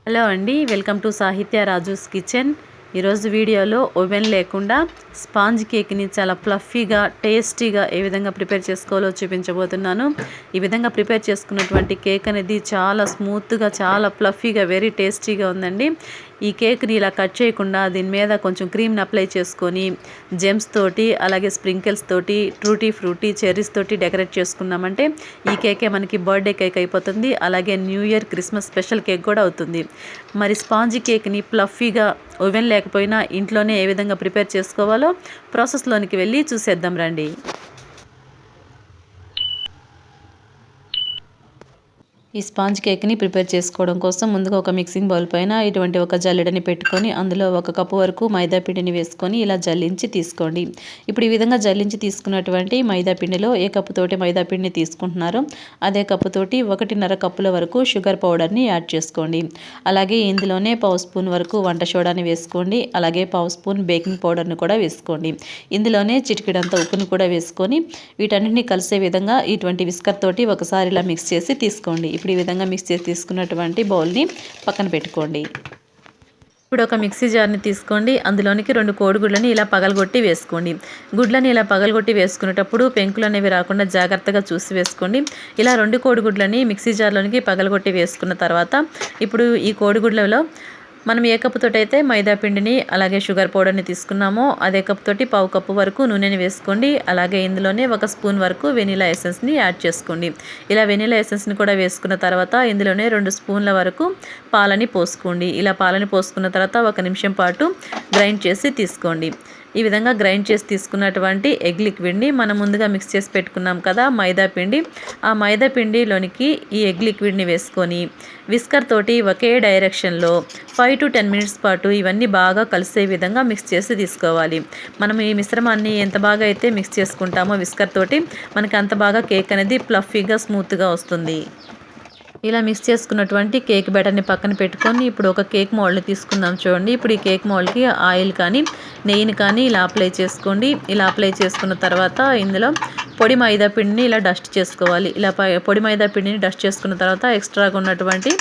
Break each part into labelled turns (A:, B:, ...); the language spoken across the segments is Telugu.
A: హలో అండి, వెల్కమ్ టు సాహిత్య రాజూస్ కిచెన్. ఈరోజు వీడియోలో ఓవెన్ లేకుండా స్పాంజ్ కేక్ని చాలా ఫ్లఫీగా టేస్టీగా ఏ విధంగా ప్రిపేర్ చేసుకోవాలో చూపించబోతున్నాను. ఈ విధంగా ప్రిపేర్ చేసుకున్నటువంటి కేక్ అనేది చాలా స్మూత్గా, చాలా ఫ్లఫీగా, వెరీ టేస్టీగా ఉందండి. ఈ కేక్ని ఇలా కట్ చేయకుండా దీని మీద కొంచెం క్రీమ్ని అప్లై చేసుకొని జెమ్స్ తోటి, అలాగే స్ప్రింకిల్స్ తోటి, ట్రూటీ ఫ్రూటీ, చెర్రీస్ తోటి డెకరేట్ చేసుకున్నామంటే ఈ కేకే మనకి బర్త్డే కేక్ అయిపోతుంది. అలాగే new year, Christmas special cake కూడా అవుతుంది. మరి స్పాంజీ కేక్ని ఫ్లఫీగా ఓవెన్ లేకపోయినా ఇంట్లోనే ఏ విధంగా ప్రిపేర్ చేసుకోవాలో ప్రాసెస్లోనికి వెళ్ళి చూసేద్దాం రండి. ఈ స్పాంజ్ కేక్ని ప్రిపేర్ చేసుకోవడం కోసం ముందుగా ఒక మిక్సింగ్ బౌల్ పైన ఇటువంటి ఒక జల్లెడని పెట్టుకొని అందులో 1 కప్పు వరకు మైదా పిండిని వేసుకొని ఇలా జల్లించి తీసుకోండి. ఇప్పుడు ఈ విధంగా జల్లించి తీసుకున్నటువంటి మైదా పిండిలో ఏ కప్పుతోటి మైదా పిండిని తీసుకుంటున్నారో అదే కప్పుతోటి 1.5 కప్పుల వరకు షుగర్ పౌడర్ని యాడ్ చేసుకోండి. అలాగే ఇందులోనే 1/2 స్పూన్ వరకు వంట సోడాని వేసుకోండి. అలాగే 1/2 స్పూన్ బేకింగ్ పౌడర్ని కూడా వేసుకోండి. ఇందులోనే చిటికెడంత ఉప్పును కూడా వేసుకొని వీటన్నిటిని కలిసే విధంగా ఇటువంటి విస్కర్ తోటి ఒకసారి ఇలా మిక్స్ చేసి తీసుకోండి. ఇప్పుడు ఈ విధంగా మిక్స్ చేసి తీసుకున్నటువంటి బౌల్ని పక్కన పెట్టుకోండి. ఇప్పుడు ఒక మిక్సీ జార్ని తీసుకోండి. అందులోనికి 2 కోడిగుడ్లని ఇలా పగలగొట్టి వేసుకోండి. గుడ్లని ఇలా పగలగొట్టి వేసుకునేటప్పుడు పెంకులు అనేవి రాకుండా జాగ్రత్తగా చూసి వేసుకోండి. ఇలా 2 కోడిగుడ్లని మిక్సీ జార్లోనికి పగలగొట్టి వేసుకున్న తర్వాత ఇప్పుడు ఈ కోడిగుడ్లలో మనం ఏ కప్పుతోటి అయితే మైదా పిండిని అలాగే షుగర్ పౌడర్ని తీసుకున్నామో అదే కప్పుతోటి 1/2 కప్పు వరకు నూనెని వేసుకోండి. అలాగే ఇందులోనే 1 స్పూన్ వరకు వెనిలా ఎసెన్స్ని యాడ్ చేసుకోండి. ఇలా వెనిలా ఎసెన్స్ని కూడా వేసుకున్న తర్వాత ఇందులోనే 2 స్పూన్ల వరకు పాలని పోసుకోండి. ఇలా పాలని పోసుకున్న తర్వాత 1 నిమిషం పాటు గ్రైండ్ చేసి తీసుకోండి. ఈ విధంగా గ్రైండ్ చేసి తీసుకున్నటువంటి ఎగ్ లిక్విడ్ని మనం ముందుగా మిక్స్ చేసి పెట్టుకున్నాం కదా మైదా పిండి, ఆ మైదా పిండిలోనికి ఈ ఎగ్ లిక్విడ్ని వేసుకొని విస్కర్ తోటి ఒకే డైరెక్షన్లో 5 to 10 మినిట్స్ పాటు ఇవన్నీ బాగా కలిసే విధంగా మిక్స్ చేసి తీసుకోవాలి. మనం ఈ మిశ్రమాన్ని ఎంత బాగా అయితే మిక్స్ చేసుకుంటామో విస్కర్ తోటి మనకి అంత బాగా కేక్ అనేది ఫ్లఫీగా, స్మూత్గా వస్తుంది. ఇలా మిక్స్ చేసుకున్నటువంటి కేక్ బ్యాటర్ని పక్కన పెట్టుకొని ఇప్పుడు ఒక కేక్ మోల్డ్ని తీసుకుందాం. చూడండి, ఇప్పుడు ఈ కేక్ మోల్డ్కి ఆయిల్ కానీ నెయ్యిని కానీ ఇలా అప్లై చేసుకోండి. ఇలా అప్లై చేసుకున్న తర్వాత ఇందులో పొడి మైదా పిండిని ఇలా డస్ట్ చేసుకోవాలి. ఇలా పొడి మైదా పిండిని డస్ట్ చేసుకున్న తర్వాత ఎక్స్ట్రాగా ఉన్నటువంటి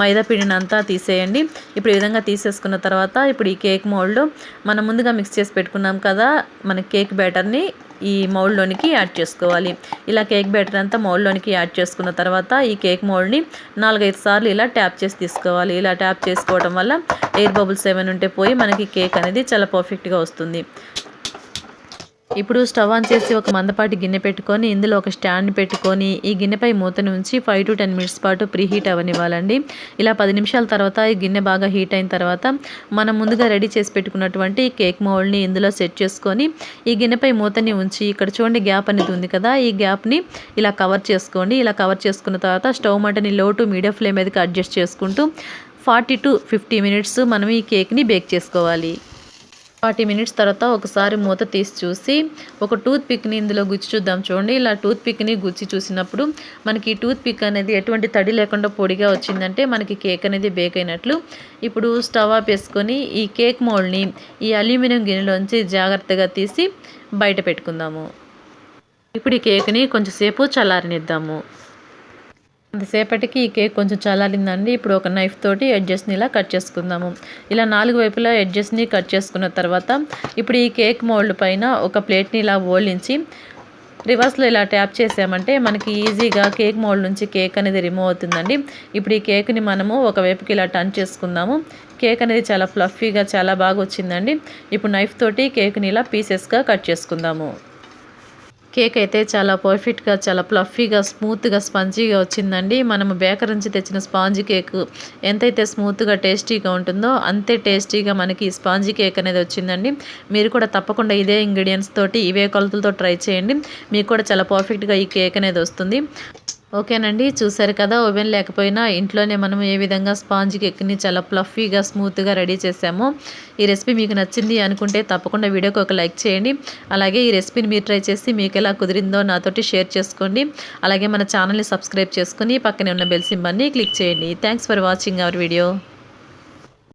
A: మైదా పిండిని అంతా తీసేయండి. ఇప్పుడు ఈ విధంగా తీసేసుకున్న తర్వాత ఇప్పుడు ఈ కేక్ మోల్డ్లో మనం ముందుగా మిక్స్ చేసి పెట్టుకున్నాం కదా మన కేక్ బ్యాటర్ని ఈ మౌల్డ్లోనికి యాడ్ చేసుకోవాలి. ఇలా కేక్ బ్యాటర్ అంతా మౌల్డ్లోనికి యాడ్ చేసుకున్న తర్వాత ఈ కేక్ మౌల్డ్ని 4-5 సార్లు ఇలా ట్యాప్ చేసి తీసుకోవాలి. ఇలా ట్యాప్ చేసుకోవడం వల్ల ఎయిర్ బబుల్స్ ఏమైనా ఉంటే పోయి మనకి కేక్ అనేది చాలా పర్ఫెక్ట్గా వస్తుంది. ఇప్పుడు స్టవ్ ఆన్ చేసి ఒక మందపాటి గిన్నె పెట్టుకొని ఇందులో ఒక స్టాండ్ పెట్టుకొని ఈ గిన్నెపై మూతను ఉంచి 5 to 10 మినిట్స్ పాటు ప్రీ హీట్ అవనివ్వాలండి. ఇలా 10 నిమిషాల తర్వాత ఈ గిన్నె బాగా హీట్ అయిన తర్వాత మనం ముందుగా రెడీ చేసి పెట్టుకున్నటువంటి కేక్ మౌల్డ్ని ఇందులో సెట్ చేసుకొని ఈ గిన్నెపై మూతని ఉంచి ఇక్కడ చూడండి గ్యాప్ అనేది ఉంది కదా, ఈ గ్యాప్ని ఇలా కవర్ చేసుకోండి. ఇలా కవర్ చేసుకున్న తర్వాత స్టవ్ మంటని లో టు మీడియం ఫ్లేమ్ మీదకి అడ్జస్ట్ చేసుకుంటూ 40 to 50 మినిట్స్ మనం ఈ కేక్ని బేక్ చేసుకోవాలి. 40 మినిట్స్ తర్వాత ఒకసారి మూత తీసి చూసి ఒక టూత్ పిక్ని ఇందులో గుచ్చి చూద్దాం. చూడండి, ఇలా టూత్ పిక్ని గుచ్చి చూసినప్పుడు మనకి ఈ టూత్ పిక్ అనేది ఎటువంటి తడి లేకుండా పొడిగా వచ్చిందంటే మనకి కేక్ అనేది బేక్ అయినట్లు. ఇప్పుడు స్టవ్ ఆఫ్ వేసుకొని ఈ కేక్ మోల్డ్ని ఈ అల్యూమినియం గిన్నెలోంచి జాగ్రత్తగా తీసి బయట పెట్టుకుందాము. ఇప్పుడు ఈ కేక్ని కొంచెం సేపు చల్లారనిద్దాము. అంతసేపటికి ఈ కేక్ కొంచెం చల్లారిందండి. ఇప్పుడు ఒక నైఫ్ తోటి ఎడ్జెస్ని ఇలా కట్ చేసుకుందాము. ఇలా 4 వైపులా ఎడ్జెస్ని కట్ చేసుకున్న తర్వాత ఇప్పుడు ఈ కేక్ మోల్డ్ పైన ఒక ప్లేట్ని ఇలా ఓలించి రివర్స్లో ఇలా ట్యాప్ చేసామంటే మనకి ఈజీగా కేక్ మోల్డ్ నుంచి కేక్ అనేది రిమూవ్ అవుతుందండి. ఇప్పుడు ఈ కేక్ని మనము ఒకవైపుకి ఇలా టర్న్ చేసుకుందాము. కేక్ అనేది చాలా ఫ్లఫీగా, చాలా బాగా వచ్చిందండి. ఇప్పుడు నైఫ్ తోటి కేక్ని ఇలా పీసెస్గా కట్ చేసుకుందాము. కేక్ అయితే చాలా పర్ఫెక్ట్గా, చాలా ఫ్లఫీగా, స్మూత్గా, స్పంజీగా వచ్చిందండి. మనము బేకర్ నుంచి తెచ్చిన స్పాంజీ కేక్ ఎంతైతే స్మూత్గా, టేస్టీగా ఉంటుందో అంతే టేస్టీగా మనకి ఈ స్పాంజీ కేక్ అనేది వచ్చిందండి. మీరు కూడా తప్పకుండా ఇదే ఇంగ్రీడియంట్స్ తోటి, ఇవే కొలతలతో ట్రై చేయండి. మీకు కూడా చాలా పర్ఫెక్ట్గా ఈ కేక్ అనేది వస్తుంది. ఓకేనండి, చూసారు కదా ఓవెన్ లేకపోయినా ఇంట్లోనే మనం ఏ విధంగా స్పాంజ్ కేక్ని చాలా ఫ్లఫీగా, స్మూత్గా రెడీ చేసామో. ఈ రెసిపీ మీకు నచ్చింది అనుకుంటే తప్పకుండా వీడియోకి ఒక లైక్ చేయండి. అలాగే ఈ రెసిపీని మీరు ట్రై చేసి మీకు ఎలా కుదిరిందో నాతోటి షేర్ చేసుకోండి. అలాగే మన ఛానల్ని సబ్స్క్రైబ్ చేసుకుని పక్కనే ఉన్న బెల్ సింబల్ని క్లిక్ చేయండి. Thanks for watching our video.